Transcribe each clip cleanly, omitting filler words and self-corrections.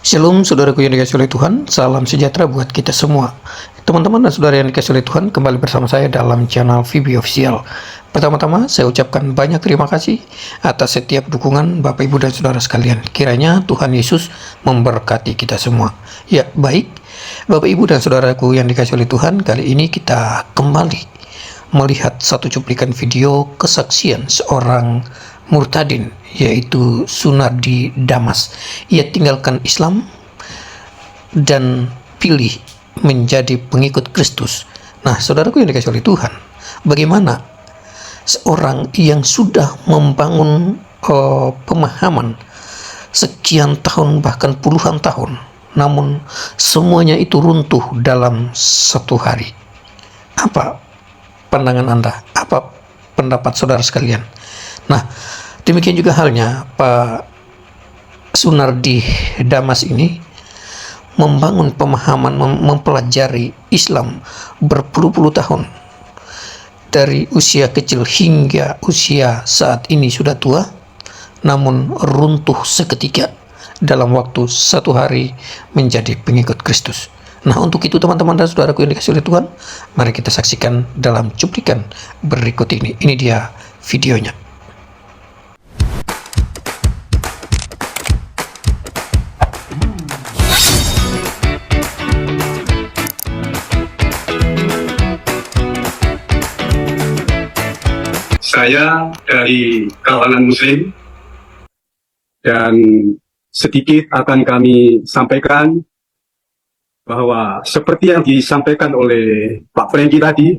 Shalom saudaraku yang dikasihi oleh Tuhan, salam sejahtera buat kita semua. Teman-teman dan saudara yang dikasihi oleh Tuhan, kembali bersama saya dalam channel VB Official. Pertama-tama saya ucapkan banyak terima kasih atas setiap dukungan Bapak Ibu dan saudara sekalian. Kiranya Tuhan Yesus memberkati kita semua. Ya, baik. Bapak Ibu dan saudaraku yang dikasihi oleh Tuhan, kali ini kita kembali melihat satu cuplikan video kesaksian seorang murtadin, yaitu Sunardi Damas. Ia tinggalkan Islam dan pilih menjadi pengikut Kristus. Nah, saudaraku yang dikasihi oleh Tuhan, bagaimana seorang yang sudah membangun pemahaman sekian tahun, bahkan puluhan tahun, namun semuanya itu runtuh dalam satu hari. Apa pandangan Anda? Apa pendapat saudara sekalian? Nah, demikian juga halnya Pak Sunardi Damas ini membangun pemahaman, mempelajari Islam berpuluh-puluh tahun, dari usia kecil hingga usia saat ini sudah tua, namun runtuh seketika dalam waktu satu hari menjadi pengikut Kristus. Nah, untuk itu teman-teman dan saudaraku yang dikasihi oleh Tuhan, mari kita saksikan dalam cuplikan berikut ini. Ini dia videonya. Saya dari kalangan Muslim, dan sedikit akan kami sampaikan bahwa seperti yang disampaikan oleh Pak Franky tadi,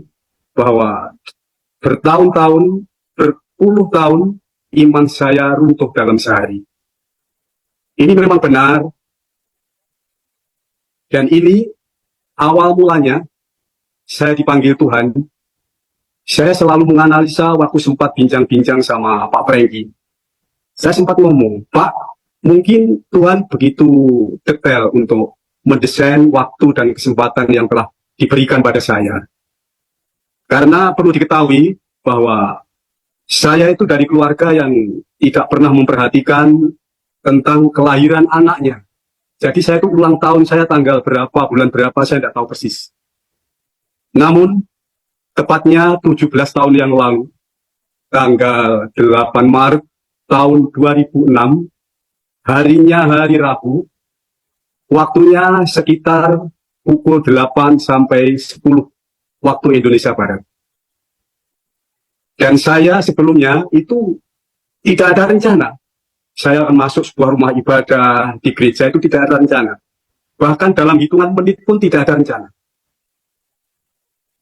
bahwa bertahun-tahun, berpuluh tahun iman saya runtuh dalam sehari. Ini memang benar, dan ini awal mulanya saya dipanggil Tuhan. Saya selalu menganalisa waktu sempat bincang-bincang sama Pak Franky. Saya sempat ngomong, Pak, mungkin Tuhan begitu detail untuk mendesain waktu dan kesempatan yang telah diberikan pada saya. Karena perlu diketahui bahwa saya itu dari keluarga yang tidak pernah memperhatikan tentang kelahiran anaknya. Jadi saya itu ulang tahun saya tanggal berapa, bulan berapa, saya tidak tahu persis. Namun, tepatnya 17 tahun yang lalu, tanggal 8 Maret tahun 2006, harinya hari Rabu, waktunya sekitar pukul 8 sampai 10 waktu Indonesia Barat. Dan saya sebelumnya itu tidak ada rencana. Saya akan masuk sebuah rumah ibadah di gereja, itu tidak ada rencana. Bahkan dalam hitungan menit pun tidak ada rencana.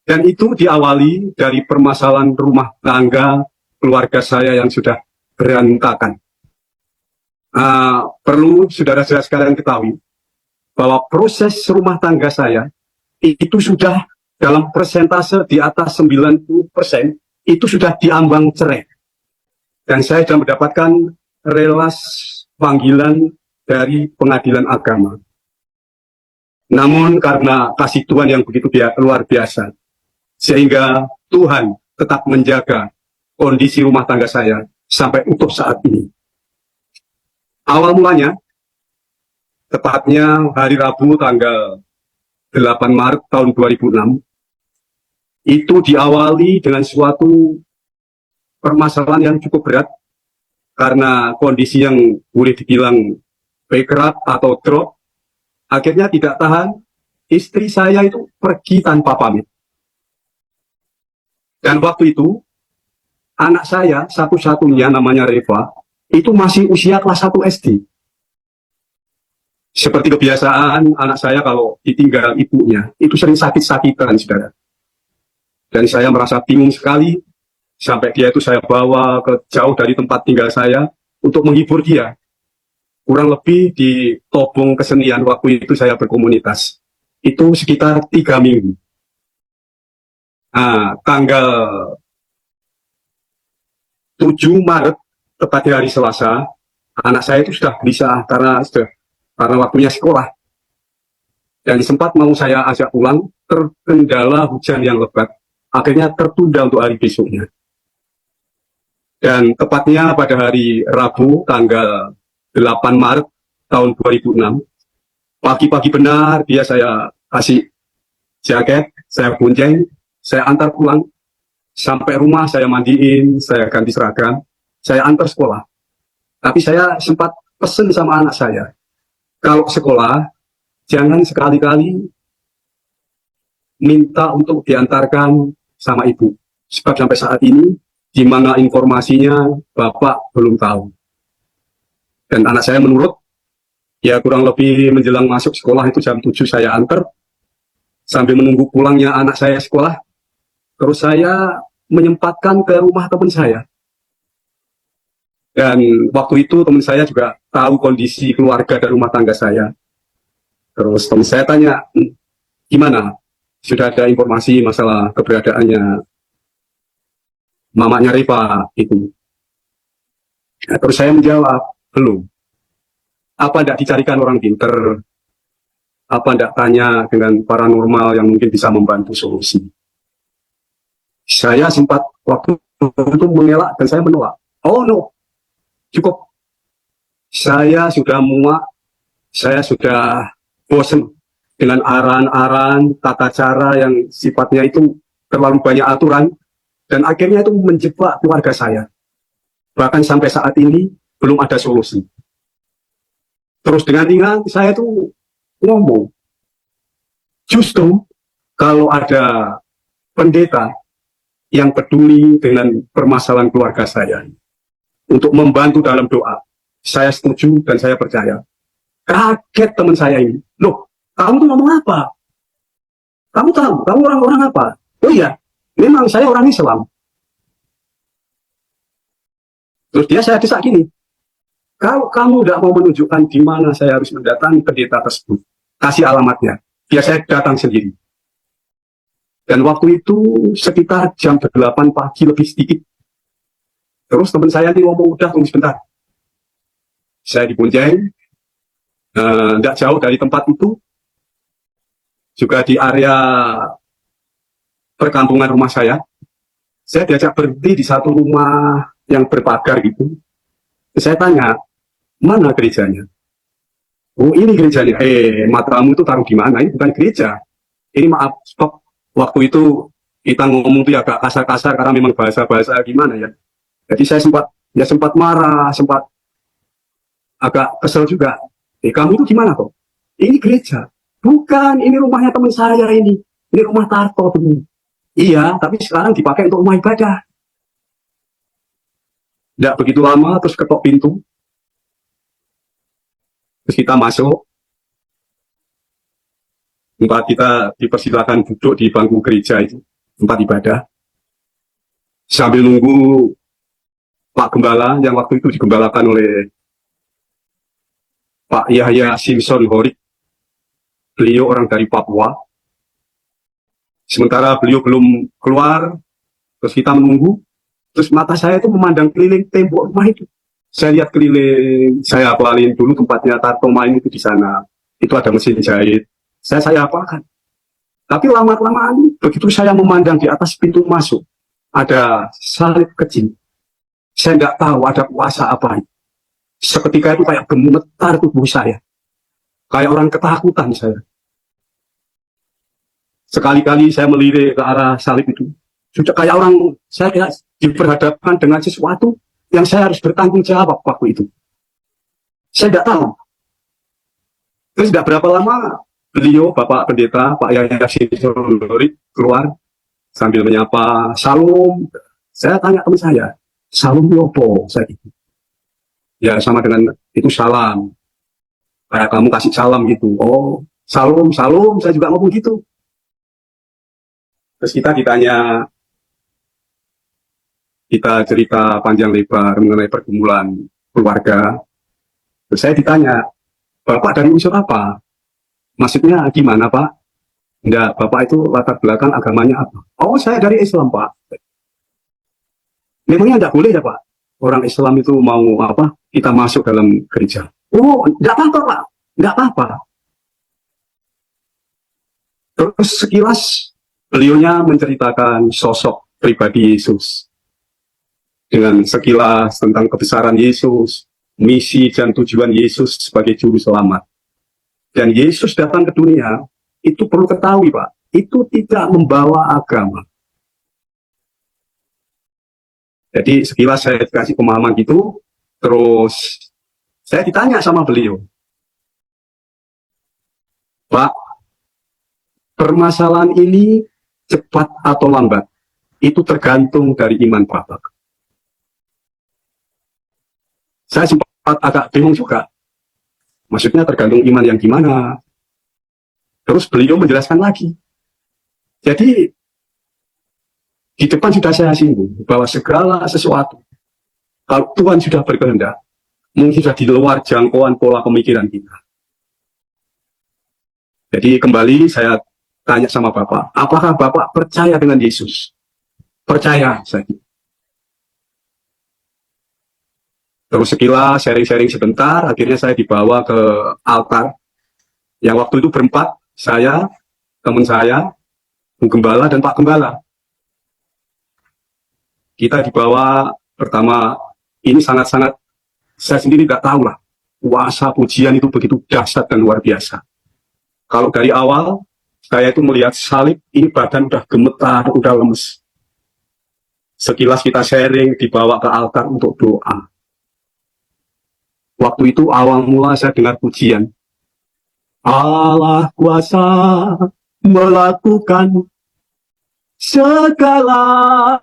Dan itu diawali dari permasalahan rumah tangga keluarga saya yang sudah berantakan. Perlu saudara-saudara sekalian ketahui bahwa proses rumah tangga saya itu sudah dalam persentase di atas 90%, itu sudah diambang cerai. Dan saya sudah mendapatkan relas panggilan dari pengadilan agama. Namun karena kasih Tuhan yang begitu luar biasa, sehingga Tuhan tetap menjaga kondisi rumah tangga saya sampai utuh saat ini. Awal mulanya, tepatnya hari Rabu tanggal 8 Maret tahun 2006, itu diawali dengan suatu permasalahan yang cukup berat, karena kondisi yang boleh dibilang bankrupt atau drop. Akhirnya tidak tahan, istri saya itu pergi tanpa pamit. Dan waktu itu, anak saya satu-satunya namanya Reva, itu masih usia kelas 1 SD. Seperti kebiasaan anak saya kalau ditinggal ibunya, itu sering sakit-sakitan, saudara. Dan saya merasa bingung sekali, sampai dia itu saya bawa ke jauh dari tempat tinggal saya untuk menghibur dia. Kurang lebih di Tobong Kesenian, waktu itu saya berkomunitas. Itu sekitar 3 minggu. Tanggal 7 Maret, tepat di hari Selasa, anak saya itu sudah gelisah karena waktunya sekolah. Dan sempat mau saya ajak pulang, terkendala hujan yang lebat. Akhirnya tertunda untuk hari besoknya. Dan tepatnya pada hari Rabu, tanggal 8 Maret tahun 2006, Pagi-pagi benar dia saya kasih jaket, saya bonceng, saya antar pulang. Sampai rumah saya mandiin, saya ganti seragam, saya antar sekolah. Tapi saya sempat pesen sama anak saya, kalau sekolah jangan sekali-kali minta untuk diantarkan sama ibu. Sebab sampai saat ini, di mana informasinya Bapak belum tahu. Dan anak saya menurut, ya kurang lebih menjelang masuk sekolah itu jam 7 saya antar, sambil menunggu pulangnya anak saya sekolah, terus saya menyempatkan ke rumah teman saya. Dan waktu itu teman saya juga tahu kondisi keluarga dan rumah tangga saya. Terus teman saya tanya, gimana? Sudah ada informasi masalah keberadaannya mamanya Rifa itu? Nah, terus saya menjawab, belum. Apa tidak dicarikan orang pinter? Apa tidak tanya dengan paranormal yang mungkin bisa membantu solusi? Saya sempat waktu itu mengelak dan saya menolak. Oh no, cukup. Saya sudah muak, saya sudah bosan dengan aran-aran, tata cara yang sifatnya itu terlalu banyak aturan, dan akhirnya itu menjebak keluarga saya. Bahkan sampai saat ini belum ada solusi. Terus dengan ringan saya tuh ngomong, justru kalau ada pendeta yang peduli dengan permasalahan keluarga saya, untuk membantu dalam doa, saya setuju dan saya percaya. Kaget teman saya ini, loh, kamu tuh ngomong apa? Kamu tahu, kamu orang-orang apa? Oh iya, memang saya orang Islam. Terus saya desak gini, kalau kamu tidak mau menunjukkan di mana saya harus mendatangi pendeta tersebut, kasih alamatnya, biar saya datang sendiri. Dan waktu itu sekitar jam 8 pagi lebih sedikit. Terus teman saya ini ngomong, udah tunggu sebentar. Saya dibonceng, tidak jauh dari tempat itu, juga di area perkampungan rumah saya diajak berhenti di satu rumah yang berpagar gitu. Saya tanya, mana gerejanya? Oh ini gerejanya. Matamu itu taruh di mana? Ini bukan gereja. Ini maaf, stop. Waktu itu kita ngomong tuh agak kasar-kasar karena memang bahasa-bahasa gimana ya. Jadi saya sempat marah, sempat agak kesel juga. Kamu itu gimana kok? Ini gereja. Bukan, ini rumahnya teman saya ini. Ini rumah Tarto dulu. Iya, tapi sekarang dipakai untuk rumah ibadah. Tidak begitu lama, terus ketok pintu. Terus kita masuk. Tempat kita dipersilakan duduk di bangku gereja itu, tempat ibadah. Sambil nunggu Pak Gembala, yang waktu itu digembalakan oleh Pak Yahya Simpson Horik. Beliau orang dari Papua. Sementara beliau belum keluar, terus kita menunggu. Terus mata saya itu memandang keliling tembok rumah itu. Saya lihat keliling, saya apalin dulu tempatnya Tarto main itu di sana. Itu ada mesin jahit. Saya apalkan. Tapi lama-kelamaan, begitu saya memandang di atas pintu masuk, ada salib kecil. Saya nggak tahu ada kuasa apa. Seketika itu kayak gemetar tubuh saya. Kayak orang ketakutan saya. Sekali-kali saya melirik ke arah salib itu. Sudah kayak orang, saya kayak diperhadapkan dengan sesuatu yang saya harus bertanggung jawab waktu itu. Saya tidak tahu. Terus tidak berapa lama, beliau, Bapak Pendeta, Pak Yahya Simpson Horik keluar sambil menyapa, Salam. Saya tanya teman saya, Salam Yopo, saya gitu. Ya sama dengan itu salam. Kayak kamu kasih salam gitu. Oh, salam, saya juga ngomong gitu. Terus kita ditanya, kita cerita panjang lebar mengenai pergumulan keluarga. Terus saya ditanya, Bapak dari unsur apa? Maksudnya gimana Pak? Enggak, Bapak itu latar belakang agamanya apa? Oh, saya dari Islam Pak. Memangnya enggak boleh ya Pak? Orang Islam itu mau apa? Kita masuk dalam gereja. Oh, enggak apa-apa Pak. Enggak apa-apa. Terus sekilas beliaunya menceritakan sosok pribadi Yesus. Dengan sekilas tentang kebesaran Yesus, misi dan tujuan Yesus sebagai juru selamat. Dan Yesus datang ke dunia, itu perlu ketahui Pak, itu tidak membawa agama. Jadi sekilas saya dikasih pemahaman gitu, terus saya ditanya sama beliau, Pak, permasalahan ini cepat atau lambat, itu tergantung dari iman Bapak. Saya sempat agak bingung juga, maksudnya tergantung iman yang gimana. Terus beliau menjelaskan lagi. Jadi di depan sudah saya singgung bahwa segala sesuatu, kalau Tuhan sudah berkehendak, mungkin sudah di luar jangkauan pola pemikiran kita. Jadi kembali saya tanya sama Bapak, apakah Bapak percaya dengan Yesus? Percaya, saya. Terus sekilas sharing-sharing sebentar, akhirnya saya dibawa ke altar. Yang waktu itu berempat, saya, teman saya, Bu Gembala, dan Pak Gembala. Kita dibawa, pertama, ini sangat-sangat, saya sendiri nggak tahu lah, kuasa pujian itu begitu dahsyat dan luar biasa. Kalau dari awal, saya itu melihat salib, ini badan udah gemetar, udah lemes. Sekilas kita sharing, dibawa ke altar untuk doa. Waktu itu awal mula saya dengar pujian. Allah kuasa melakukan segala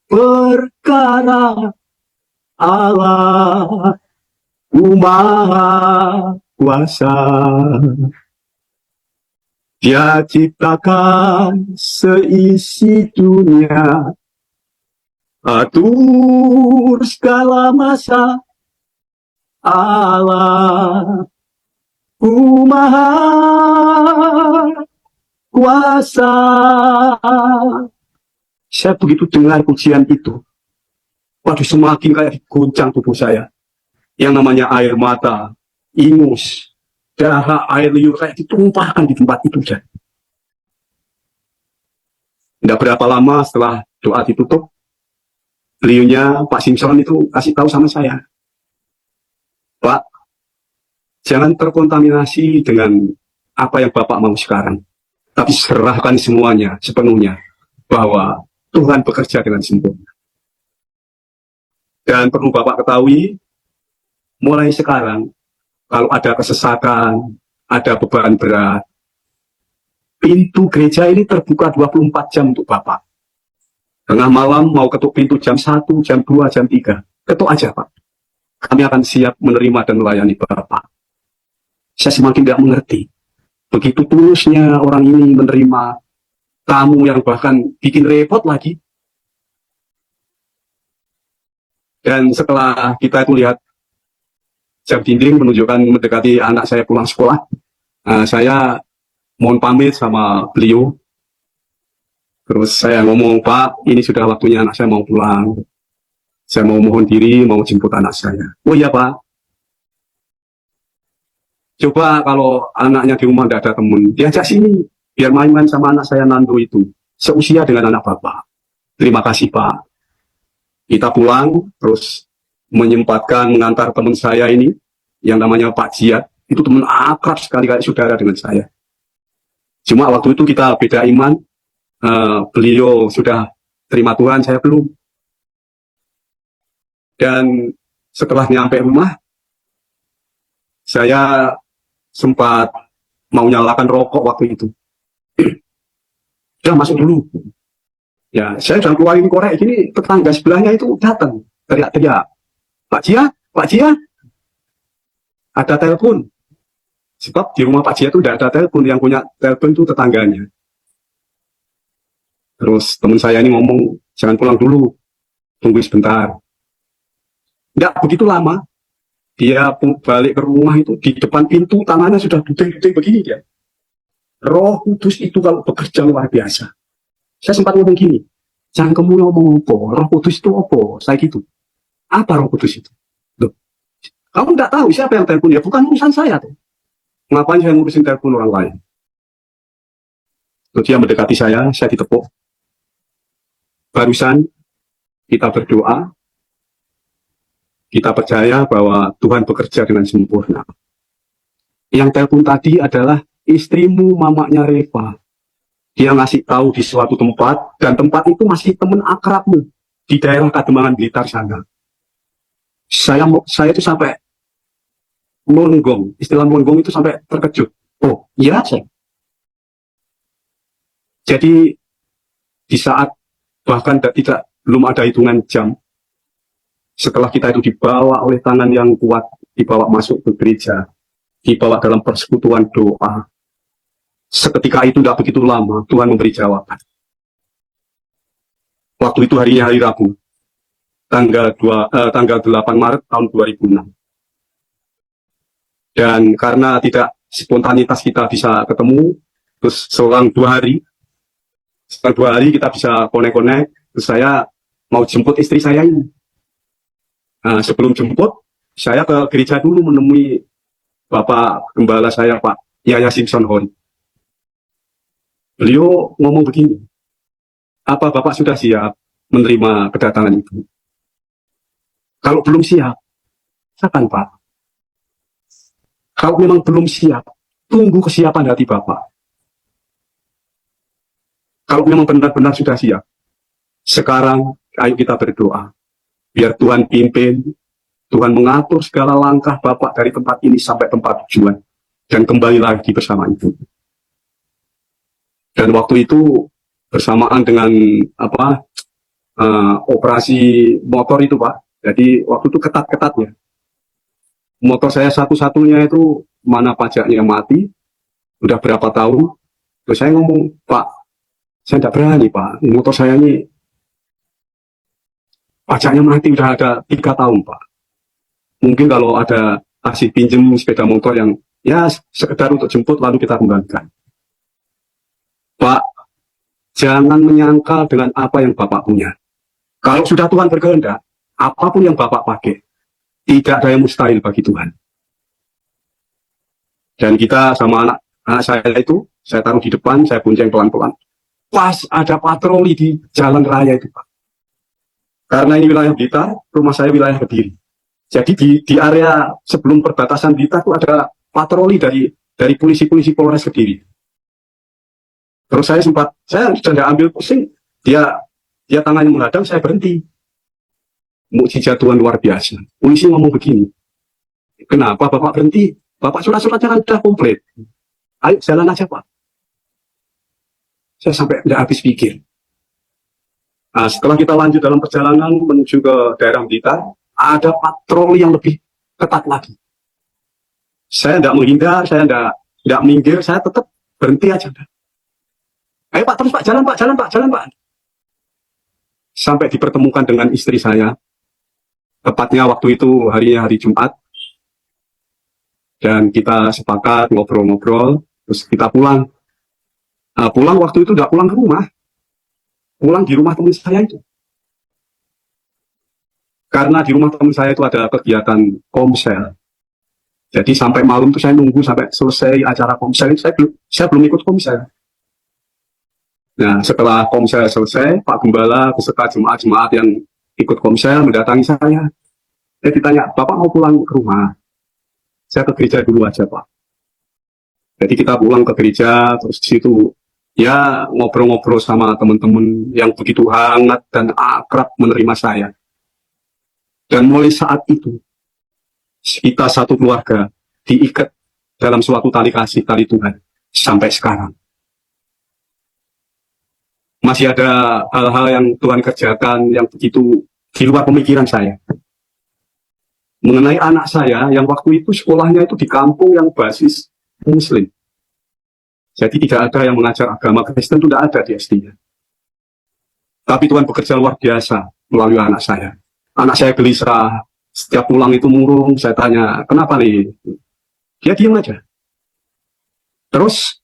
perkara. Allah Maha Kuasa. Dia ciptakan seisi dunia, atur segala masa. Allah Maha Kuasa. Saya begitu dengar pujian itu, waduh, semakin kayak diguncang tubuh saya. Yang namanya air mata, ingus, dahak, air liur kayak ditumpahkan di tempat itu. Tidak berapa lama setelah doa ditutup, beliaunya Pak Simpson itu kasih tahu sama saya, Pak, jangan terkontaminasi dengan apa yang Bapak mau sekarang, tapi serahkan semuanya sepenuhnya bahwa Tuhan bekerja dengan sempurna. Dan perlu Bapak ketahui, mulai sekarang, kalau ada kesesatan, ada beban berat, pintu gereja ini terbuka 24 jam untuk Bapak. Tengah malam mau ketuk pintu jam 1, jam 2, jam 3, ketuk aja Pak. Kami akan siap menerima dan melayani Bapak. Saya semakin tidak mengerti. Begitu tulusnya orang ini menerima tamu yang bahkan bikin repot lagi. Dan setelah kita itu lihat jam dinding menunjukkan mendekati anak saya pulang sekolah, saya mohon pamit sama beliau. Terus saya ngomong, Pak, ini sudah waktunya anak saya mau pulang. Saya mau mohon diri, mau jemput anak saya. Oh iya Pak. Coba kalau anaknya di rumah tidak ada teman, diajak sini. Biar main-main sama anak saya Nando itu. Seusia dengan anak Bapak. Terima kasih Pak. Kita pulang, terus menyempatkan mengantar teman saya ini, yang namanya Pak Jiat. Itu teman akrab sekali, kayak saudara dengan saya. Cuma waktu itu kita beda iman. Beliau sudah terima Tuhan, saya belum. Dan setelah nyampe rumah, saya sempat mau nyalakan rokok waktu itu. Udah masuk dulu. Ya, saya sudah keluarin korek gini, tetangga sebelahnya itu datang, teriak-teriak. Pak Jia, ada telepon. Sebab di rumah Pak Jia itu tidak ada telepon, yang punya telepon itu tetangganya. Terus teman saya ini ngomong, jangan pulang dulu, tunggu sebentar. Tidak begitu lama, dia balik ke rumah itu, di depan pintu tangannya sudah duding-duding begini dia. Roh Kudus itu kalau bekerja luar biasa. Saya sempat ngomong gini, jangan kamu ngomong apa, Roh Kudus itu apa, saya gitu. Apa Roh Kudus itu? Loh, kamu tidak tahu siapa yang telepon dia, bukan urusan saya tuh. Ngapain saya ngurusin telepon orang lain? Lalu dia mendekati saya ditepuk. Barusan kita berdoa, kita percaya bahwa Tuhan bekerja dengan sempurna. Yang telepon tadi adalah istrimu, mamanya Reva. Dia ngasih tahu di suatu tempat, dan tempat itu masih teman akrabmu di daerah Kademangan Blitar sana. Saya itu sampai melonggong, istilah melonggong itu sampai terkejut. Oh, iya saya. Jadi di saat bahkan belum ada hitungan jam, setelah kita itu dibawa oleh tangan yang kuat, dibawa masuk ke gereja, dibawa dalam persekutuan doa. Seketika itu tidak begitu lama, Tuhan memberi jawaban. Waktu itu harinya hari Rabu, tanggal 8 Maret tahun 2006. Dan karena tidak spontanitas kita bisa ketemu, terus selang 2 hari kita bisa konek-konek, terus saya mau jemput istri saya ini. Nah, sebelum jemput, saya ke gereja dulu menemui Bapak Gembala saya, Pak Yaya Simpson Hori. Beliau ngomong begini, apa Bapak sudah siap menerima kedatangan Ibu? Kalau belum siap, silakan Pak. Kalau memang belum siap, tunggu kesiapan hati Bapak. Kalau memang benar-benar sudah siap, sekarang ayo kita berdoa. Biar Tuhan pimpin, Tuhan mengatur segala langkah Bapak dari tempat ini sampai tempat tujuan. Dan kembali lagi bersama Ibu. Dan waktu itu bersamaan dengan operasi motor itu Pak. Jadi waktu itu ketat-ketatnya. Motor saya satu-satunya itu mana pajaknya mati, udah berapa tahun. Terus saya ngomong, Pak, saya tidak berani Pak, motor saya ini pajaknya mati udah ada 3 tahun Pak. Mungkin kalau ada kasih pinjem sepeda motor yang ya sekedar untuk jemput lalu kita kembalikan. Pak, jangan menyangkal dengan apa yang Bapak punya. Kalau sudah Tuhan berkehendak, apapun yang Bapak pakai, tidak ada yang mustahil bagi Tuhan. Dan kita sama anak saya itu, saya taruh di depan, saya bonceng pelan-pelan. Pas ada patroli di jalan raya itu Pak. Karena ini wilayah Blitar, rumah saya wilayah Kediri. Jadi di area sebelum perbatasan Blitar itu ada patroli dari polisi-polisi Polres Kediri. Terus saya sudah tidak ambil pusing, dia tangannya menghadang, saya berhenti. Mukjizat Tuhan luar biasa. Polisi ngomong begini, kenapa Bapak berhenti? Bapak surat-suratnya kan sudah komplit. Ayo jalan aja Pak. Saya sampai tidak habis pikir. Nah, setelah kita lanjut dalam perjalanan menuju ke daerah Blitar, ada patroli yang lebih ketat lagi. Saya tidak menghindar, saya tidak minggir, saya tetap berhenti aja. Ayo Pak, terus Pak, jalan Pak. Sampai dipertemukan dengan istri saya. Tepatnya waktu itu harinya hari Jumat. Dan kita sepakat ngobrol-ngobrol, terus kita pulang. Nah, pulang waktu itu tidak pulang ke rumah. Pulang di rumah teman saya itu. Karena di rumah teman saya itu ada kegiatan komsel. Jadi sampai malam itu saya nunggu sampai selesai acara komsel. Saya belum ikut komsel. Nah, setelah komsel selesai, Pak Gembala beserta jemaat-jemaat yang ikut komsel mendatangi saya. Saya ditanya, Bapak mau pulang ke rumah? Saya ke gereja dulu aja, Pak. Jadi kita pulang ke gereja, terus di situ ya ngobrol-ngobrol sama teman-teman yang begitu hangat dan akrab menerima saya. Dan mulai saat itu, kita satu keluarga diikat dalam suatu tali kasih, tali Tuhan, sampai sekarang. Masih ada hal-hal yang Tuhan kerjakan yang begitu di luar pemikiran saya. Mengenai anak saya yang waktu itu sekolahnya itu di kampung yang basis Muslim. Jadi tidak ada yang mengajar agama Kristen, itu tidak ada di SD-nya. Tapi Tuhan bekerja luar biasa melalui anak saya. Anak saya gelisah, setiap pulang itu murung, saya tanya, kenapa nih? Dia diam aja. Terus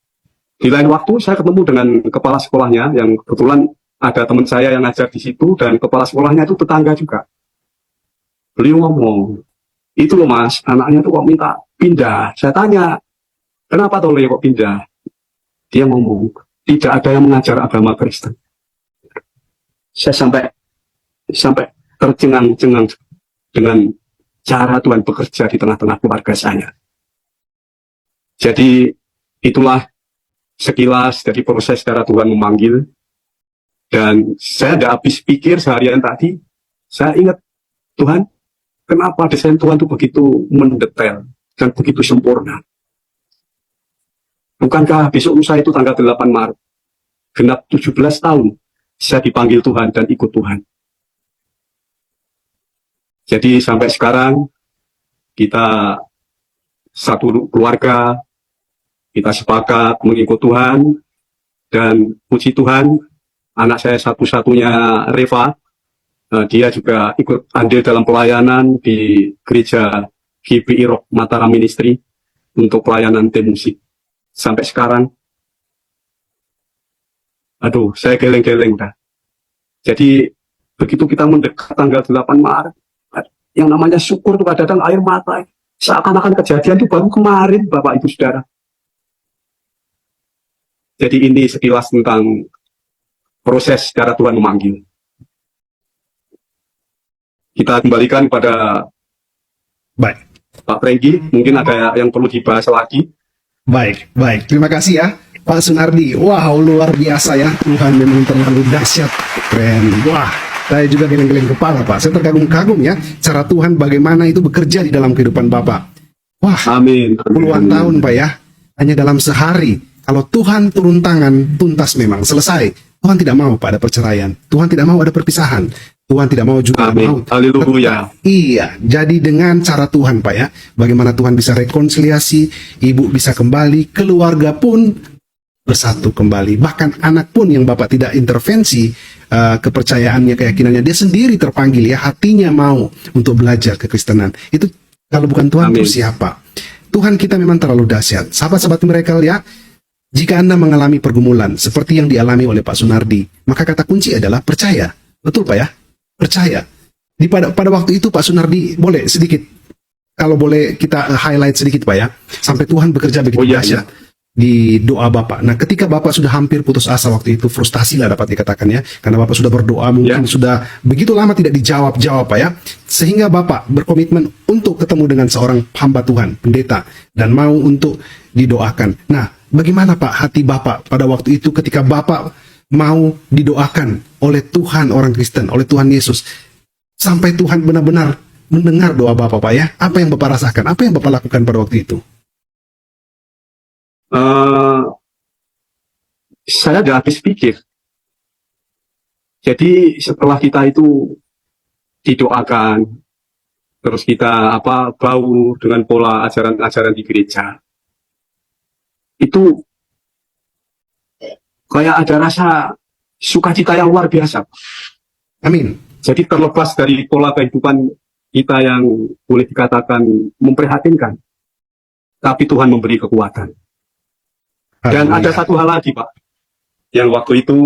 di lain waktu saya ketemu dengan kepala sekolahnya yang kebetulan ada teman saya yang ngajar di situ dan kepala sekolahnya itu tetangga juga. Beliau ngomong, itu loh Mas, anaknya tuh kok minta pindah. Saya tanya, kenapa tuh kok pindah? Dia ngomong, tidak ada yang mengajar agama Kristen. Saya sampai tercengang-cengang dengan cara Tuhan bekerja di tengah-tengah keluarga saya. Jadi itulah sekilas dari proses cara Tuhan memanggil. Dan saya tidak habis pikir seharian tadi, saya ingat, Tuhan, kenapa desain Tuhan itu begitu mendetail dan begitu sempurna? Bukankah besok lusa itu tanggal 8 Maret, genap 17 tahun, saya dipanggil Tuhan dan ikut Tuhan. Jadi sampai sekarang, kita satu keluarga, kita sepakat mengikut Tuhan, dan puji Tuhan, anak saya satu-satunya Reva, dia juga ikut andil dalam pelayanan di gereja GBI Rock Mataram Ministry untuk pelayanan tim musik. Sampai sekarang, aduh, saya geleng-geleng dah. Jadi, begitu kita mendekat tanggal 8 Maret, yang namanya syukur itu kadang air mata. Seakan-akan kejadian itu baru kemarin, Bapak Ibu Saudara. Jadi ini sekilas tentang proses cara Tuhan memanggil. Kita kembalikan kepada Baik, Pak Prenggi, mungkin ada yang perlu dibahas lagi. baik. Terima kasih ya, Pak Sunardi. Wow, luar biasa ya. Tuhan memang terlalu dahsyat. Keren. Wah, saya juga geleng-geleng kepala, Pak. Saya terkagum-kagum ya, cara Tuhan bagaimana itu bekerja di dalam kehidupan Bapak. Wah, Amin. puluhan tahun, Pak ya. Hanya dalam sehari. Kalau Tuhan turun tangan, tuntas memang. Selesai. Tuhan tidak mau Pak ada perceraian. Tuhan tidak mau ada perpisahan. Tuhan tidak mau juga Amin. maut. Haleluya. Iya, jadi dengan cara Tuhan Pak ya, bagaimana Tuhan bisa rekonsiliasi, ibu bisa kembali, keluarga pun bersatu kembali. Bahkan anak pun yang Bapak tidak intervensi, kepercayaannya, keyakinannya, dia sendiri terpanggil ya, hatinya mau untuk belajar kekristenan. Itu kalau bukan Tuhan, Amin. terus siapa? Tuhan kita memang terlalu dahsyat. Sahabat-sahabat mereka ya, jika Anda mengalami pergumulan seperti yang dialami oleh Pak Sunardi, maka kata kunci adalah percaya. Betul Pak ya? Percaya. Pada waktu itu Pak Sunardi, boleh sedikit, kalau boleh kita highlight sedikit Pak ya, sampai Tuhan bekerja begitu dahsyat di doa Bapak. Nah, ketika Bapak sudah hampir putus asa waktu itu, frustasi lah dapat dikatakan ya, karena Bapak sudah berdoa mungkin sudah begitu lama tidak dijawab Pak ya, sehingga Bapak berkomitmen untuk ketemu dengan seorang hamba Tuhan, pendeta, dan mau untuk didoakan. Nah, bagaimana Pak hati Bapak pada waktu itu ketika Bapak mau didoakan oleh Tuhan orang Kristen, oleh Tuhan Yesus, sampai Tuhan benar-benar mendengar doa Bapak Pak ya? Apa yang Bapak rasakan? Apa yang Bapak lakukan pada waktu itu? Saya udah habis pikir. Jadi setelah kita itu didoakan, terus kita bau dengan pola ajaran-ajaran di gereja, itu kayak ada rasa sukacita yang luar biasa. Amin. Jadi terlepas dari pola kehidupan kita yang boleh dikatakan memprihatinkan, tapi Tuhan memberi kekuatan. Dan ada satu hal lagi Pak, yang waktu itu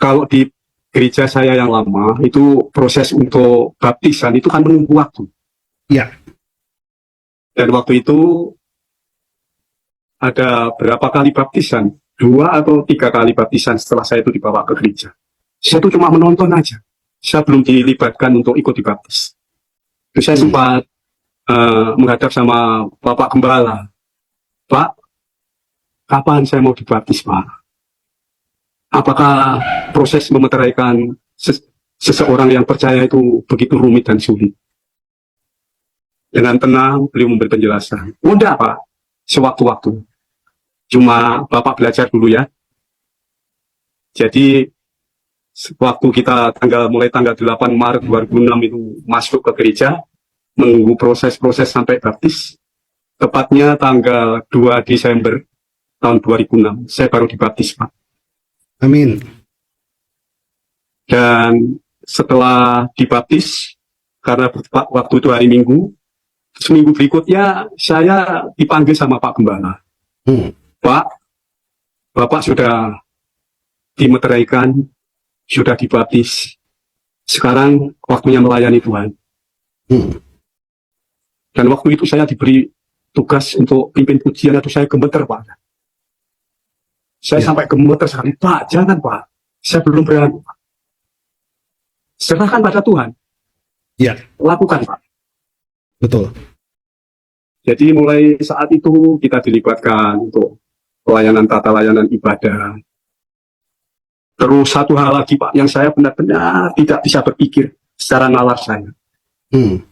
kalau di gereja saya yang lama, itu proses untuk baptisan itu kan menunggu waktu. Ya. Dan waktu itu ada berapa kali baptisan? 2 atau 3 kali baptisan setelah saya itu dibawa ke gereja. Saya itu cuma menonton aja. Saya belum dilibatkan untuk ikut dibaptis. Terus saya sempat menghadap sama Bapak Gembala. Pak, kapan saya mau dibaptis Pak? Apakah proses memeteraikan seseorang yang percaya itu begitu rumit dan sulit? Dengan tenang, beliau memberi penjelasan. Mudah Pak, sewaktu-waktu. Cuma Bapak belajar dulu ya. Jadi, waktu kita mulai tanggal 8 Maret 2006 itu masuk ke gereja, menunggu proses-proses sampai baptis, tepatnya tanggal 2 Desember tahun 2006, saya baru dibaptis Pak. Amin. Dan setelah dibaptis, karena waktu itu hari Minggu, seminggu berikutnya saya dipanggil sama Pak Gembala. Pak, Bapak sudah dimeteraikan, sudah dibaptis. Sekarang waktunya melayani Tuhan. Dan waktu itu saya diberi tugas untuk pimpin pujian, atau saya gemeter Pak. Saya sampai gemeter sekali. Pak, jangan Pak. Saya belum berani Pak. Serahkan pada Tuhan. Ya. Lakukan Pak. Betul. Jadi mulai saat itu kita dilibatkan untuk pelayanan tata layanan ibadah. Terus satu hal lagi Pak, yang saya benar-benar tidak bisa berpikir secara nalar saya. Hmm.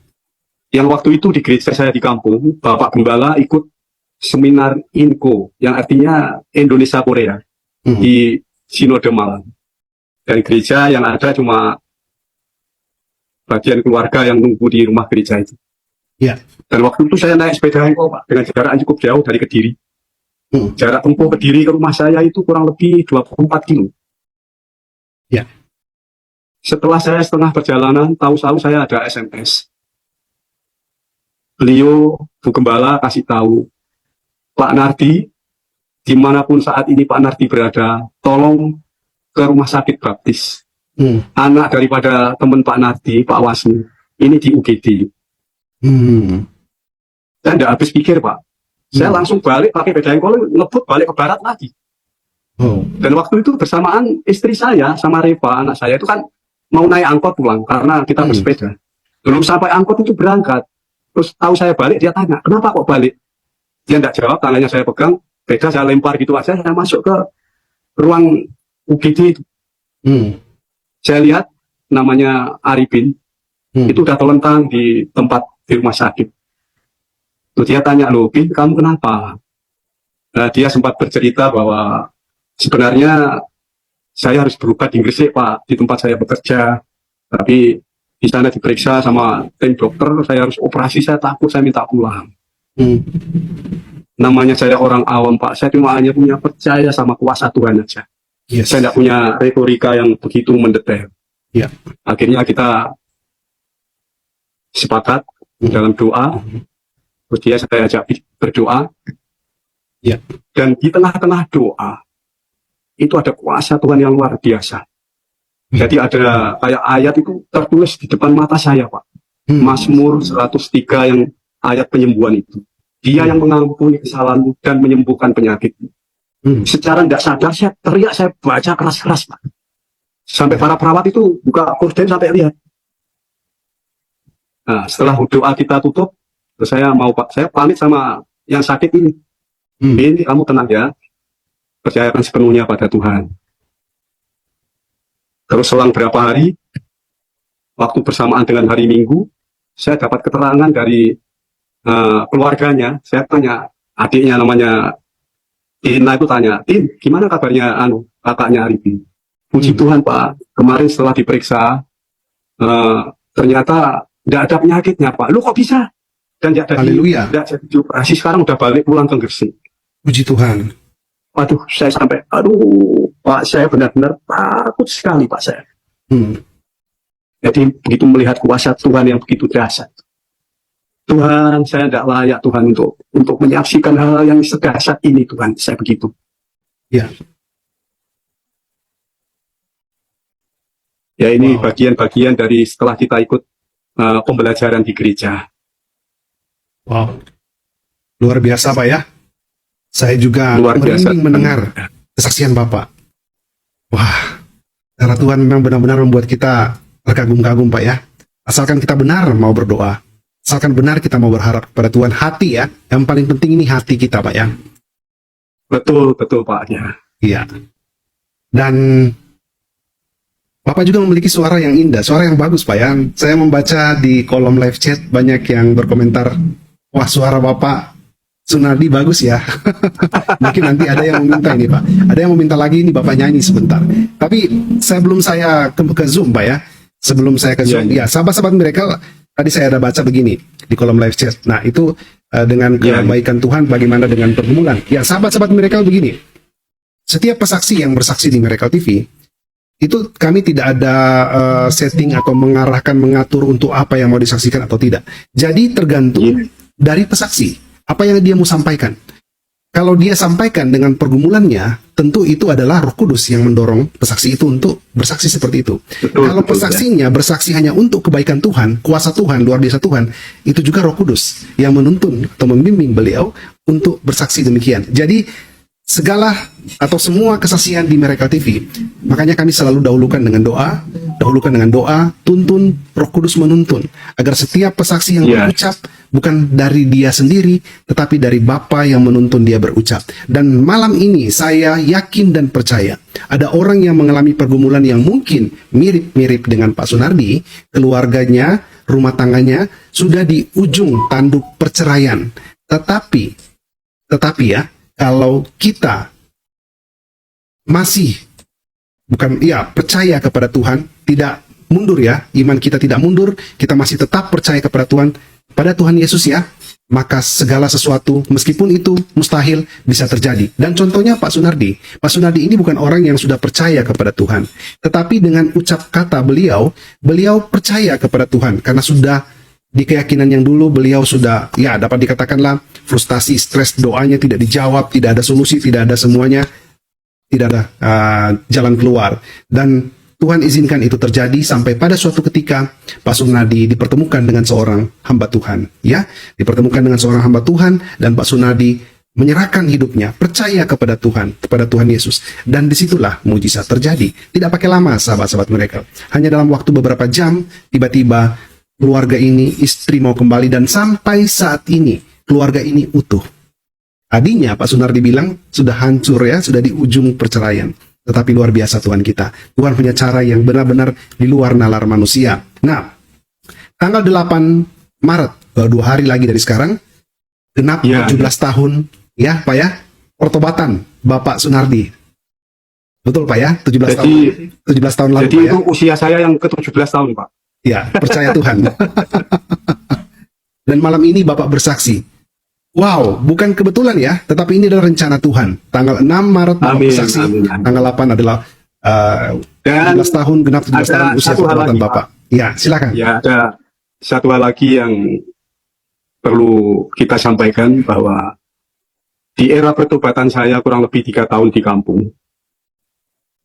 Yang waktu itu di gereja saya di kampung, Bapak Gembala ikut seminar INKO, yang artinya Indonesia Korea, di Sinode Malang. Dan gereja yang ada cuma bagian keluarga yang nunggu di rumah gereja itu. Ya. Dan waktu itu saya naik sepeda INKO Pak, dengan jarak yang cukup jauh dari Kediri. Jarak tempuh Kediri ke rumah saya itu kurang lebih 24 kilo. Ya. Setelah saya setengah perjalanan, tahu-tahu saya ada SMS. Beliau, Bu Gembala, kasih tahu, Pak Nardi, dimanapun saat ini Pak Nardi berada, tolong ke rumah sakit baptis. Anak daripada teman Pak Nardi, Pak Wasmi, ini di UGD. Saya tidak habis pikir Pak. Saya langsung balik pakai beda engkol, ngebut balik ke barat lagi. Dan waktu itu bersamaan istri saya sama Reva, anak saya itu kan mau naik angkot pulang karena kita bersepeda. Belum sampai angkot itu berangkat. Terus tahu saya balik, dia tanya, kenapa kok balik? Dia tidak jawab, tangannya saya pegang, beda saya lempar gitu aja, saya masuk ke ruang UGD itu. Saya lihat namanya Arifin, itu udah terlentang di tempat di rumah sakit. Terus dia tanya, loh, Pin, kamu kenapa? Nah, dia sempat bercerita bahwa sebenarnya saya harus berobat di Gresik, Pak, di tempat saya bekerja. Tapi di sana diperiksa sama tim dokter, saya harus operasi, saya takut, saya minta pulang. Namanya saya orang awam Pak, saya cuma hanya punya percaya sama kuasa Tuhan aja. Saya tidak punya retorika yang begitu mendetail. Akhirnya kita sepakat dalam doa, terus dia saya ajak berdoa, dan di tengah-tengah doa, itu ada kuasa Tuhan yang luar biasa. Jadi ada kayak ayat itu tertulis di depan mata saya Pak. Mazmur 103 yang ayat penyembuhan itu. Dia yang mengampuni kesalahanmu dan menyembuhkan penyakitmu. Secara tidak sadar saya teriak, saya baca keras-keras Pak. Sampai para perawat itu buka korden sampai lihat. Nah, setelah doa kita tutup, terus saya mau Pak, saya pamit sama yang sakit ini. Ini kamu tenang ya. Percayakan sepenuhnya pada Tuhan. Terus selang berapa hari, waktu bersamaan dengan hari Minggu, saya dapat keterangan dari keluarganya. Saya tanya, adiknya namanya Tina itu tanya, Tin, gimana kabarnya kakaknya Arifin? Puji Tuhan Pak, kemarin setelah diperiksa, ternyata tidak ada penyakitnya Pak. Lu kok bisa? Dan tidak jadi operasi, sekarang udah balik pulang ke Gresik. Puji Tuhan. Waduh, saya sampai, aduh, Pak, saya benar-benar takut sekali, Pak, saya. Jadi, begitu melihat kuasa Tuhan yang begitu dahsyat. Tuhan, saya tidak layak, Tuhan, untuk menyaksikan hal yang sedahsyat ini, Tuhan. Saya begitu. Ya, ini bagian-bagian dari setelah kita ikut pembelajaran di gereja. Luar biasa, Pak, ya. Saya juga merinding mendengar kesaksian Bapak. Wah, cara Tuhan memang benar-benar membuat kita terkagum-kagum Pak ya. Asalkan kita benar mau berdoa, asalkan benar kita mau berharap kepada Tuhan, hati ya. Yang paling penting ini hati kita Pak ya. Betul Pak ya. Iya. Dan Bapak juga memiliki suara yang indah, suara yang bagus Pak ya. Saya membaca di kolom live chat banyak yang berkomentar, wah suara Bapak Sunardi bagus ya. Mungkin nanti ada yang meminta ini Pak. Ada yang meminta lagi ini Bapak nyanyi sebentar. Tapi sebelum saya ke Zoom Pak ya. Sebelum saya ke Zoom. Ya, sahabat-sahabat mereka tadi saya ada baca begini di kolom live chat. Nah itu dengan kebaikan Tuhan bagaimana dengan pergumulan. Ya sahabat-sahabat mereka begini. Setiap pesaksi yang bersaksi di Miracle TV, itu kami tidak ada setting atau mengatur untuk apa yang mau disaksikan atau tidak. Jadi tergantung dari pesaksi. Apa yang dia mau sampaikan. Kalau dia sampaikan dengan pergumulannya, tentu itu adalah Roh Kudus yang mendorong pesaksi itu untuk bersaksi seperti itu. Kalau pesaksinya bersaksi hanya untuk kebaikan Tuhan, kuasa Tuhan, luar biasa Tuhan, itu juga Roh Kudus yang menuntun atau membimbing beliau untuk bersaksi demikian. Jadi, segala atau semua kesaksian di Miracle TV. Makanya kami selalu dahulukan dengan doa, tuntun, Roh Kudus menuntun agar setiap pesaksi yang Yes. berucap bukan dari dia sendiri, tetapi dari Bapa yang menuntun dia berucap. Dan malam ini saya yakin dan percaya ada orang yang mengalami pergumulan yang mungkin mirip-mirip dengan Pak Sunardi, keluarganya, rumah tangganya sudah di ujung tanduk perceraian. Tetapi ya, kalau kita masih percaya kepada Tuhan, tidak mundur ya, iman kita tidak mundur, kita masih tetap percaya kepada Tuhan, pada Tuhan Yesus ya, maka segala sesuatu meskipun itu mustahil bisa terjadi. Dan contohnya Pak Sunardi ini bukan orang yang sudah percaya kepada Tuhan, tetapi dengan ucap kata beliau percaya kepada Tuhan karena sudah di keyakinan yang dulu beliau sudah ya dapat dikatakanlah frustasi, stres, doanya tidak dijawab, tidak ada solusi, tidak ada semuanya, tidak ada jalan keluar. Dan Tuhan izinkan itu terjadi sampai pada suatu ketika Pak Sunardi dipertemukan dengan seorang hamba Tuhan, ya, dipertemukan dengan seorang hamba Tuhan dan Pak Sunardi menyerahkan hidupnya, percaya kepada Tuhan Yesus, dan disitulah mujizat terjadi. Tidak pakai lama, sahabat-sahabat mereka, hanya dalam waktu beberapa jam, tiba-tiba keluarga ini, istri mau kembali, dan sampai saat ini keluarga ini utuh. Tadinya Pak Sunardi bilang sudah hancur ya, sudah di ujung perceraian. Tetapi luar biasa Tuhan kita. Tuhan punya cara yang benar-benar di luar nalar manusia. Nah, tanggal 8 Maret, 2 hari lagi dari sekarang, genap 17 tahun, ya Pak ya, pertobatan Bapak Sunardi. Betul Pak ya, 17 tahun lalu. Jadi Pak, itu ya? usia saya yang ke-17 tahun Pak. Ya, percaya Tuhan. Dan malam ini Bapak bersaksi. Wow, bukan kebetulan ya, tetapi ini adalah rencana Tuhan. Tanggal 6 Maret Bapak bersaksi, tanggal 8 adalah 17 tahun, genap 17 tahun usia pertobatan Bapak. Ya, silakan. Ya, ada satu hal lagi yang perlu kita sampaikan, bahwa di era pertobatan saya kurang lebih 3 tahun di kampung.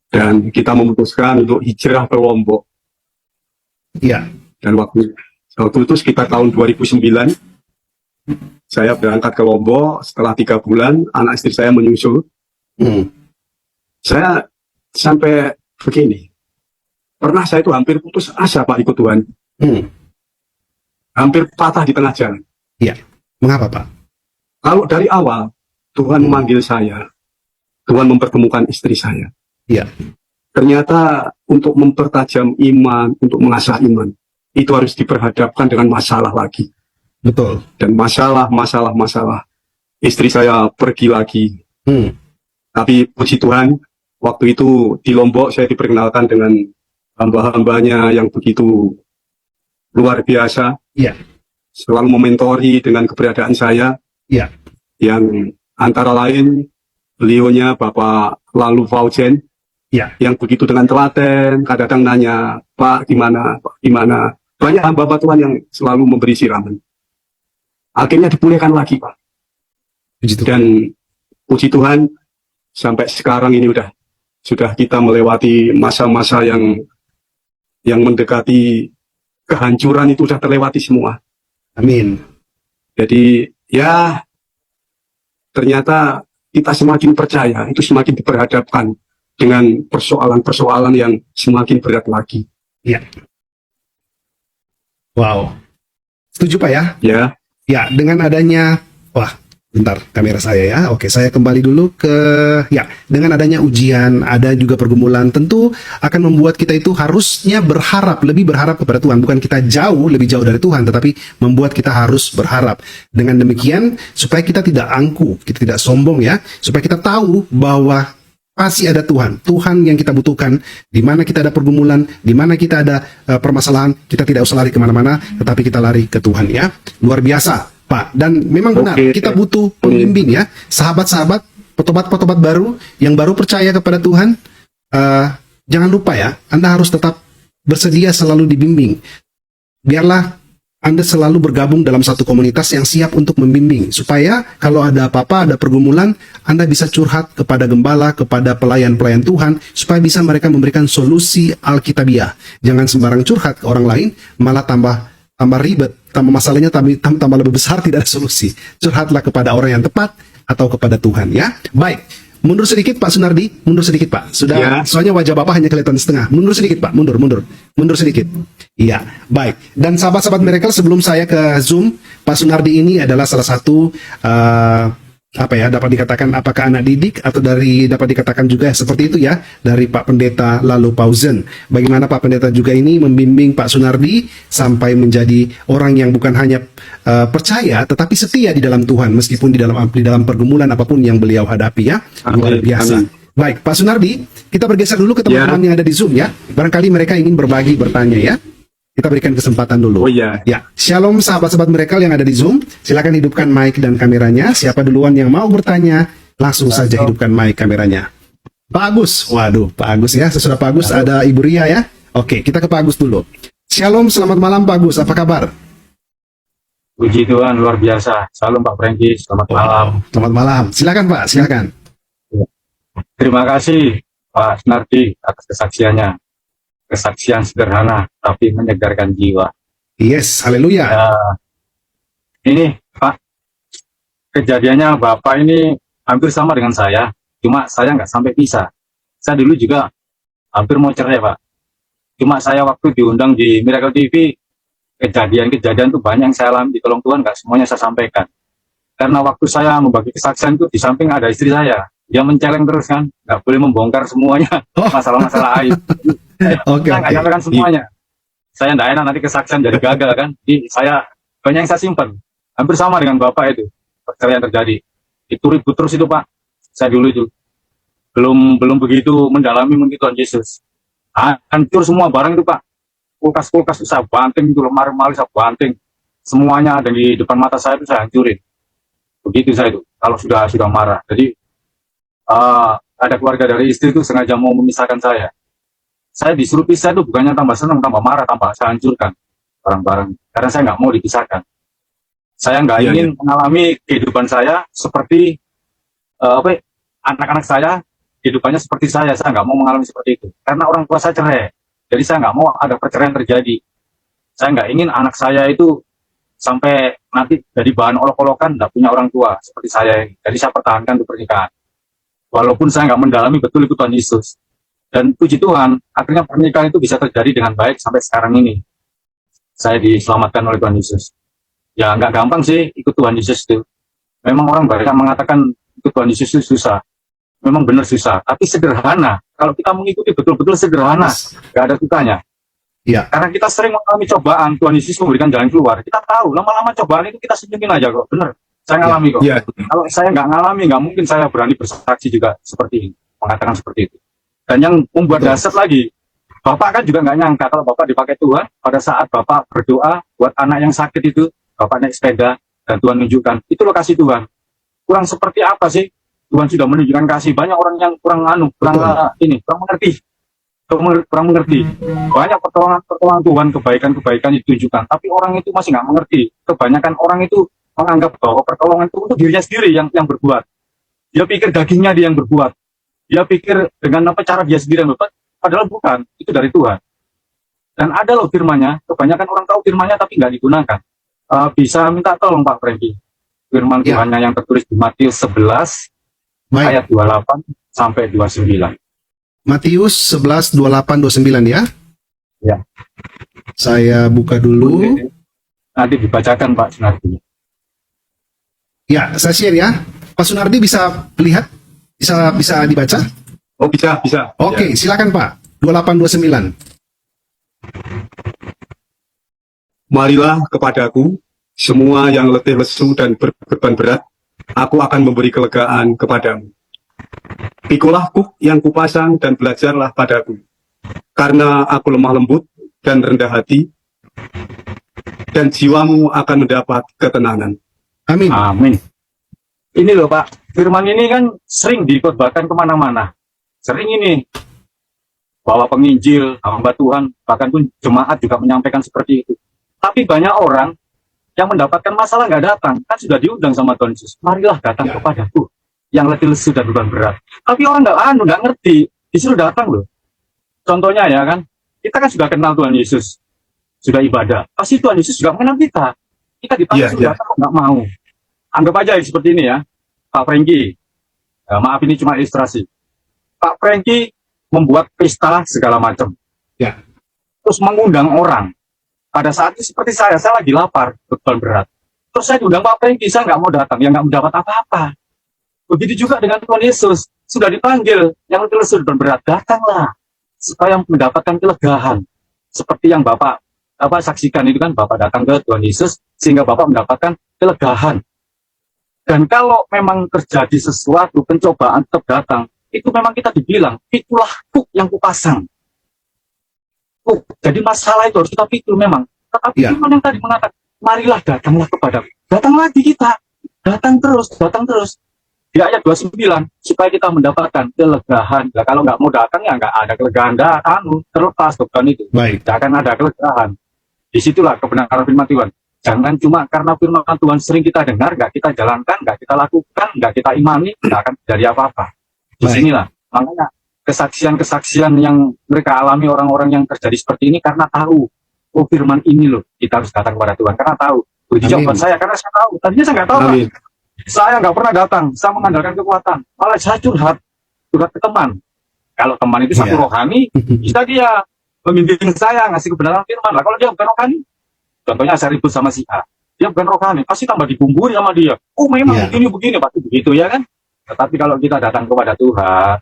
Dan kita memutuskan untuk hijrah ke Lombok. Ya. Dan waktu itu sekitar tahun 2009, saya berangkat ke Lombok. Setelah 3 bulan, anak istri saya menyusul. Saya sampai begini, pernah saya itu hampir putus asa Pak ikut Tuhan. Hampir patah di tengah jalan. Iya. Mengapa Pak? Kalau dari awal Tuhan memanggil saya, Tuhan mempertemukan istri saya. Iya. Ternyata untuk mempertajam iman, untuk mengasah iman, itu harus diperhadapkan dengan masalah lagi. Betul. Dan masalah. Istri saya pergi lagi. Tapi puji Tuhan, waktu itu di Lombok saya diperkenalkan dengan hamba-hambanya yang begitu luar biasa. Iya. Selalu mementori dengan keberadaan saya. Iya. Yang antara lain beliaunya Bapak Lalu Faujen. Ya. Yang begitu dengan telaten, kadang-kadang nanya, Pak gimana, Pak gimana. Banyak hamba Tuhan yang selalu memberi siraman. Akhirnya dipulihkan lagi Pak. Puji Tuhan. Dan puji Tuhan, sampai sekarang ini sudah kita melewati masa-masa yang mendekati kehancuran, itu sudah terlewati semua. Amin. Jadi ya ternyata kita semakin percaya, itu semakin diperhadapkan dengan persoalan-persoalan yang semakin berat lagi. Iya. Wow. Setuju Pak ya? Ya. Ya, dengan adanya, bentar kamera saya ya. Oke, saya kembali dulu ke, ya, dengan adanya ujian, ada juga pergumulan, tentu akan membuat kita itu harusnya lebih berharap kepada Tuhan. Bukan kita lebih jauh dari Tuhan, tetapi membuat kita harus berharap. Dengan demikian, supaya kita tidak angkuh, kita tidak sombong ya, supaya kita tahu bahwa pasti ada Tuhan yang kita butuhkan. Di mana kita ada pergumulan, di mana kita ada permasalahan, kita tidak usah lari kemana-mana, tetapi kita lari ke Tuhan ya. Luar biasa Pak, dan memang benar kita butuh pembimbing ya, sahabat-sahabat, petobat-petobat baru yang baru percaya kepada Tuhan. Jangan lupa ya, Anda harus tetap bersedia selalu dibimbing. Biarlah Anda selalu bergabung dalam satu komunitas yang siap untuk membimbing, supaya kalau ada apa-apa, ada pergumulan, Anda bisa curhat kepada gembala, kepada pelayan-pelayan Tuhan, supaya bisa mereka memberikan solusi Alkitabiah. Jangan sembarang curhat ke orang lain, malah tambah ribet, masalahnya tambah lebih besar, tidak ada solusi. Curhatlah kepada orang yang tepat atau kepada Tuhan ya. Baik, Mundur sedikit Pak Sunardi, mundur sedikit Pak. Sudah, Ya. soalnya wajah Bapak hanya kelihatan setengah. Mundur sedikit Pak, mundur sedikit. Iya, baik. Dan sahabat-sahabat Miracle, sebelum saya ke Zoom, Pak Sunardi ini adalah salah satu dapat dikatakan apakah anak didik atau dapat dikatakan juga seperti itu ya, dari Pak Pendeta Lalo Pausen. Bagaimana Pak Pendeta juga ini membimbing Pak Sunardi sampai menjadi orang yang bukan hanya percaya tetapi setia di dalam Tuhan meskipun di dalam pergumulan apapun yang beliau hadapi ya. Luar biasa. Amin. Baik, Pak Sunardi, kita bergeser dulu ke teman-teman yang ada di Zoom ya. Barangkali mereka ingin berbagi, bertanya ya. Kita berikan kesempatan dulu. Oh iya. Ya, shalom sahabat-sahabat Miracle yang ada di Zoom. Silakan hidupkan mic dan kameranya. Siapa duluan yang mau bertanya, langsung saja hidupkan mic kameranya. Pak Agus, waduh, Pak Agus ya. Sesudah Pak Agus ada Ibu Ria ya. Oke, kita ke Pak Agus dulu. Shalom, selamat malam Pak Agus. Apa kabar? Puji Tuhan, luar biasa. Salam Pak Franky, selamat malam. Selamat malam. Silakan Pak, silakan. Terima kasih Pak Sunardi atas kesaksiannya. Kesaksian sederhana, tapi menyegarkan jiwa. Yes, haleluya. Ini Pak, kejadiannya Bapak ini hampir sama dengan saya, cuma saya nggak sampai pisah. Saya dulu juga hampir mau cerai Pak. Cuma saya waktu diundang di Miracle TV, kejadian-kejadian itu banyak yang saya alami di tolong Tuhan, nggak semuanya saya sampaikan. Karena waktu saya membagi kesaksian itu, di samping ada istri saya, dia menceleng terus kan, nggak boleh membongkar semuanya, masalah-masalah aib. Oke, Saya nggak oke. nyampaikan semuanya. Saya nggak enak nanti kesaksian jadi gagal kan. Jadi saya banyak yang saya simpan. Hampir sama dengan Bapak itu, perceraian terjadi. Itu ribut terus itu Pak. Saya dulu itu belum begitu mendalami mungkin Tuhan Yesus. Hancur semua barang itu Pak. Kulkas saya banting itu, lemari saya banting. Semuanya ada di depan mata saya itu saya hancurin. Begitu saya itu. Kalau sudah marah. Jadi ada keluarga dari istri itu sengaja mau memisahkan saya. Saya disuruh pisah itu bukannya tambah senang, tambah marah, tambah saya hancurkan barang-barang. Karena saya nggak mau dipisahkan. Saya nggak Iya, ingin mengalami kehidupan saya seperti anak-anak saya, kehidupannya seperti saya. Saya nggak mau mengalami seperti itu. Karena orang tua saya cerai. Jadi saya nggak mau ada perceraian terjadi. Saya nggak ingin anak saya itu sampai nanti jadi bahan olok-olokan, nggak punya orang tua seperti saya. Jadi saya pertahankan untuk pernikahan. Walaupun saya nggak mendalami betul itu Tuhan Yesus. Dan puji Tuhan, akhirnya pernikahan itu bisa terjadi dengan baik sampai sekarang ini. Saya diselamatkan oleh Tuhan Yesus. Ya nggak gampang sih ikut Tuhan Yesus itu. Memang orang banyak mengatakan ikut Tuhan Yesus itu susah. Memang benar susah, tapi sederhana. Kalau kita mengikuti betul-betul sederhana, nggak ada sukanya. Iya. Karena kita sering mengalami cobaan, Tuhan Yesus memberikan jalan keluar. Kita tahu, lama-lama cobaan itu kita senyumin aja kok. Benar, saya ngalami kok. Iya. Kalau saya nggak ngalami, nggak mungkin saya berani bersaksi juga seperti ini, mengatakan seperti itu. Dan yang membuat dahsyat lagi, Bapak kan juga nggak nyangka kalau Bapak dipakai Tuhan pada saat Bapak berdoa buat anak yang sakit itu, Bapak naik sepeda dan Tuhan menunjukkan itu lokasi Tuhan. Kurang seperti apa sih? Tuhan sudah menunjukkan kasih. Banyak orang yang kurang mengerti. Banyak pertolongan Tuhan, kebaikan itu ditunjukkan. Tapi orang itu masih nggak mengerti. Kebanyakan orang itu menganggap bahwa pertolongan itu untuk dirinya sendiri yang berbuat. Dia pikir dagingnya dia yang berbuat. Dia pikir dengan cara dia sendiri yang berbuat, padahal bukan, itu dari Tuhan. Dan ada loh firman-Nya, kebanyakan orang tahu firman-Nya tapi nggak digunakan. Bisa minta tolong Pak Franky, firman Ya. Tuhan-Nya yang tertulis di Matius 11 Baik. ayat 28 sampai 29. Matius 11, 28, 29 ya. Ya. Saya buka dulu. Nanti dibacakan Pak Sunardi. Ya, saya share ya. Pak Sunardi bisa lihat? Bisa dibaca? Oh bisa. Oke, silakan Pak. 28, 29. Marilah kepadaku, semua yang letih lesu dan berbeban berat, aku akan memberi kelegaan kepadamu. Pikulah kuk yang kupasang dan belajarlah padaku, karena aku lemah lembut dan rendah hati, dan jiwamu akan mendapat ketenangan. Amin. Amin. Ini loh Pak, firman ini kan sering dikhotbahkan kemana-mana. Sering ini. Bahwa penginjil, hamba Tuhan, bahkan pun jemaat juga menyampaikan seperti itu. Tapi banyak orang yang mendapatkan masalah nggak datang. Kan sudah diundang sama Tuhan Yesus. Marilah datang kepadaku, yang letih lesu dan beban berat. Tapi orang nggak ngerti, disuruh datang loh. Contohnya ya kan, kita kan sudah kenal Tuhan Yesus. Sudah ibadah. Pasti Tuhan Yesus juga mengenal kita. Kita dipanggil sudah datang kok nggak mau. Anggap aja seperti ini ya, Pak Franky. Maaf, ini cuma ilustrasi. Pak Franky membuat pesta segala macam. Ya. Terus mengundang orang. Pada saat itu seperti saya lagi lapar, beban berat. Terus saya diundang Pak Franky, saya nggak mau datang, ya nggak mendapat apa-apa. Begitu juga dengan Tuhan Yesus, sudah dipanggil, yang lesu dan berat, datanglah, supaya mendapatkan kelegaan. Seperti yang Bapak saksikan itu kan, Bapak datang ke Tuhan Yesus, sehingga Bapak mendapatkan kelegaan. Dan kalau memang terjadi sesuatu, pencobaan tetap datang, itu memang kita dibilang, itulah kuk yang kupasang. Jadi masalah itu harus kita pikir memang. Tetapi Firman yang tadi mengatakan, marilah datanglah kepadaku. Datang lagi kita. Datang terus. Di ayat 29, supaya kita mendapatkan kelegaan. Nah, kalau nggak mau datang, ya nggak ada kelegaan. Terlepas beban itu. Baik. Tidak akan ada kelegaan. Disitulah kebenaran firman Tuhan. Jangan cuma karena firman Tuhan sering kita dengar, nggak kita jalankan, nggak kita lakukan, nggak kita imani, nggak akan terjadi apa-apa. Disinilah. Makanya kesaksian-kesaksian yang mereka alami orang-orang yang terjadi seperti ini karena tahu, oh firman ini loh, kita harus datang kepada Tuhan karena tahu. Begitu buat saya, karena saya tahu. Tadinya saya nggak tahu. Kan? Saya nggak pernah datang, saya mengandalkan kekuatan. Malah saya curhat ke teman. Kalau teman itu satu rohani, bisa dia membimbing saya, ngasih kebenaran firman. Lah kalau dia bukan rohani, contohnya saya ribut sama si A, dia bukan rohani, pasti tambah dibumburi sama dia. Oh memang begini, pasti begitu ya kan. Tetapi kalau kita datang kepada Tuhan,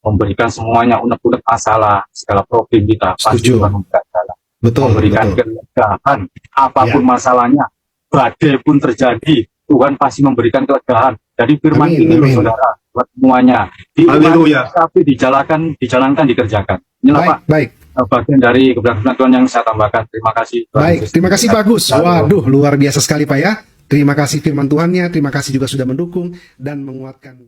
memberikan semuanya unek-unek masalah, segala problem kita, pasti Tuhan memberikan jalan. Memberikan kelegaan, apapun masalahnya, badai pun terjadi, Tuhan pasti memberikan kelegaan. Jadi firman ini loh saudara, buat semuanya. Tapi dijalankan, dikerjakan. Inilah Pak, bagian dari kebenaran Tuhan yang saya tambahkan. Terima kasih. Baik, terima kasih Pak Gus. Waduh, luar biasa sekali Pak ya. Terima kasih firman Tuhannya, terima kasih juga sudah mendukung dan menguatkan.